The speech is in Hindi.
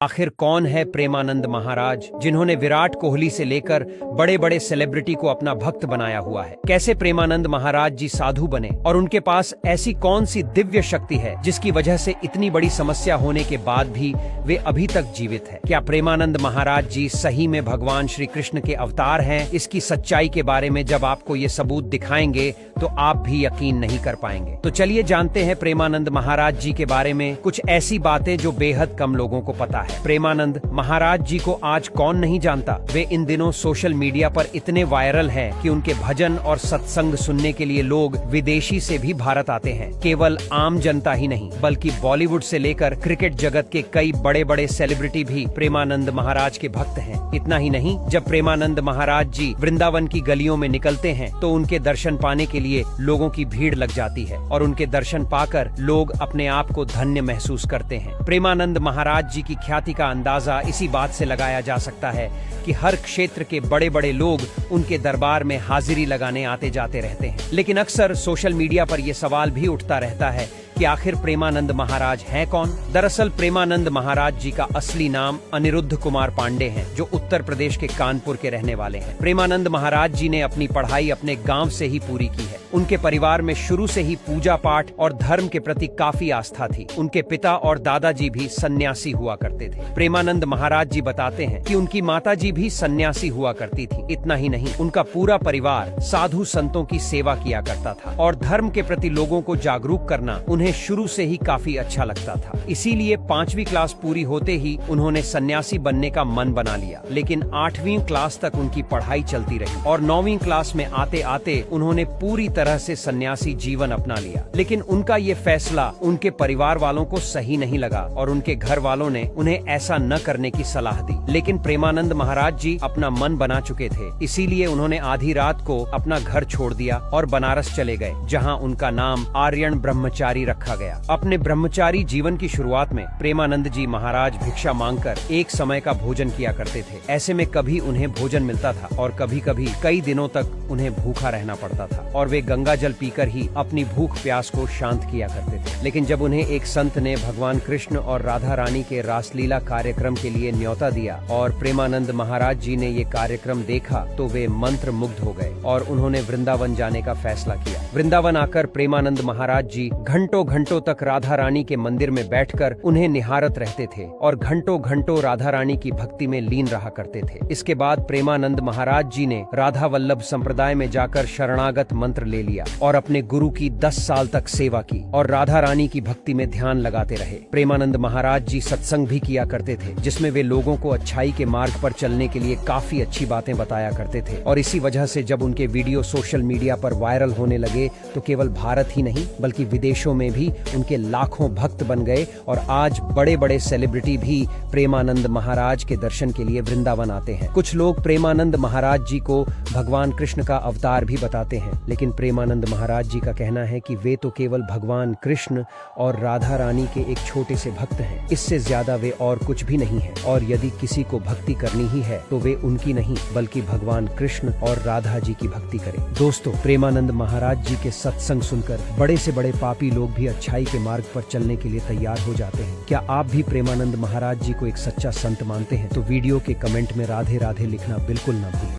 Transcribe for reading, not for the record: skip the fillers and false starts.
आखिर कौन है प्रेमानंद महाराज, जिन्होंने विराट कोहली से लेकर बड़े बड़े सेलिब्रिटी को अपना भक्त बनाया हुआ है। कैसे प्रेमानंद महाराज जी साधु बने और उनके पास ऐसी कौन सी दिव्य शक्ति है जिसकी वजह से इतनी बड़ी समस्या होने के बाद भी वे अभी तक जीवित है। क्या प्रेमानंद महाराज जी सही में भगवान श्री कृष्ण के अवतार हैं? इसकी सच्चाई के बारे में जब आपको ये सबूत दिखाएंगे तो आप भी यकीन नहीं कर पाएंगे। तो चलिए जानते हैं प्रेमानंद महाराज जी के बारे में कुछ ऐसी बातें जो बेहद कम लोगों को पता है। प्रेमानंद महाराज जी को आज कौन नहीं जानता। वे इन दिनों सोशल मीडिया पर इतने वायरल हैं कि उनके भजन और सत्संग सुनने के लिए लोग विदेशी से भी भारत आते हैं। केवल आम जनता ही नहीं बल्कि बॉलीवुड से लेकर क्रिकेट जगत के कई बड़े बड़े सेलिब्रिटी भी प्रेमानंद महाराज के भक्त हैं। इतना ही नहीं, जब प्रेमानंद महाराज जी वृंदावन की गलियों में निकलते हैं तो उनके दर्शन पाने के लिए लोगों की भीड़ लग जाती है और उनके दर्शन पाकर लोग अपने आप को धन्य महसूस करते हैं। प्रेमानंद महाराज जी की ख्याति का अंदाजा इसी बात से लगाया जा सकता है कि हर क्षेत्र के बड़े बड़े लोग उनके दरबार में हाजिरी लगाने आते जाते रहते हैं। लेकिन अक्सर सोशल मीडिया पर यह सवाल भी उठता रहता है कि आखिर प्रेमानंद महाराज हैं कौन? दरअसल प्रेमानंद महाराज जी का असली नाम अनिरुद्ध कुमार पांडे हैं, जो उत्तर प्रदेश के कानपुर के रहने वाले हैं। प्रेमानंद महाराज जी ने अपनी पढ़ाई अपने गांव से ही पूरी की है। उनके परिवार में शुरू से ही पूजा पाठ और धर्म के प्रति काफी आस्था थी। उनके पिता और दादाजी भी सन्यासी हुआ करते थे। प्रेमानंद महाराज जी बताते हैं कि उनकी माताजी भी सन्यासी हुआ करती थी। इतना ही नहीं, उनका पूरा परिवार साधु संतों की सेवा किया करता था और धर्म के प्रति लोगों को जागरूक करना उन्हें शुरू से ही काफी अच्छा लगता था। इसीलिए 5वीं क्लास पूरी होते ही उन्होंने सन्यासी बनने का मन बना लिया। लेकिन 8वीं क्लास तक उनकी पढ़ाई चलती रही और 9वीं क्लास में आते आते उन्होंने पूरी तरह से सन्यासी जीवन अपना लिया। लेकिन उनका ये फैसला उनके परिवार वालों को सही नहीं लगा और उनके घर वालों ने उन्हें ऐसा न करने की सलाह दी। लेकिन प्रेमानंद महाराज जी अपना मन बना चुके थे, इसीलिए उन्होंने आधी रात को अपना घर छोड़ दिया और बनारस चले गए, जहाँ उनका नाम आर्यन ब्रह्मचारी रखा गया। अपने ब्रह्मचारी जीवन की शुरुआत में प्रेमानंद जी महाराज भिक्षा मांगकर एक समय का भोजन किया करते थे। ऐसे में कभी उन्हें भोजन मिलता था और कभी कभी कई दिनों तक उन्हें भूखा रहना पड़ता था और वे गंगा जल पीकर ही अपनी भूख प्यास को शांत किया करते थे। लेकिन जब उन्हें एक संत ने भगवान कृष्ण और राधा रानी के रासलीला कार्यक्रम के लिए न्योता दिया और प्रेमानंद महाराज जी ने ये कार्यक्रम देखा तो वे मंत्र मुग्ध हो गए और उन्होंने वृंदावन जाने का फैसला किया। वृंदावन आकर प्रेमानंद महाराज जी घंटों घंटों तक राधा रानी के मंदिर में बैठकर उन्हें निहारत रहते थे और घंटों घंटों राधा रानी की भक्ति में लीन रहा करते थे। इसके बाद प्रेमानंद महाराज जी ने राधा वल्लभ संप्रदाय में जाकर शरणागत मंत्र ले लिया और अपने गुरु की 10 साल तक सेवा की और राधा रानी की भक्ति में ध्यान लगाते रहे। प्रेमानंद महाराज जी सत्संग भी किया करते थे, जिसमें वे लोगों को अच्छाई के मार्ग पर चलने के लिए काफी अच्छी बातें बताया करते थे और इसी वजह से जब उनके वीडियो सोशल मीडिया पर वायरल होने लगे तो केवल भारत ही नहीं बल्कि विदेशों में भी उनके लाखों भक्त बन गए और आज बड़े बड़े सेलिब्रिटी भी प्रेमानंद महाराज के दर्शन के लिए वृंदावन आते हैं। कुछ लोग प्रेमानंद महाराज जी को भगवान कृष्ण का अवतार भी बताते हैं, लेकिन प्रेमानंद महाराज जी का कहना है कि वे तो केवल भगवान कृष्ण और राधा रानी के एक छोटे से भक्त हैं। इससे ज्यादा वे और कुछ भी नहीं है और यदि किसी को भक्ति करनी ही है तो वे उनकी नहीं बल्कि भगवान कृष्ण और राधा जी की भक्ति करें। दोस्तों, प्रेमानंद महाराज जी के सत्संग सुनकर बड़े से बड़े पापी लोग भी अच्छाई के मार्ग पर चलने के लिए तैयार हो जाते हैं। क्या आप भी प्रेमानंद महाराज जी को एक सच्चा संत मानते हैं? तो वीडियो के कमेंट में राधे राधे लिखना बिल्कुल ना भूलें।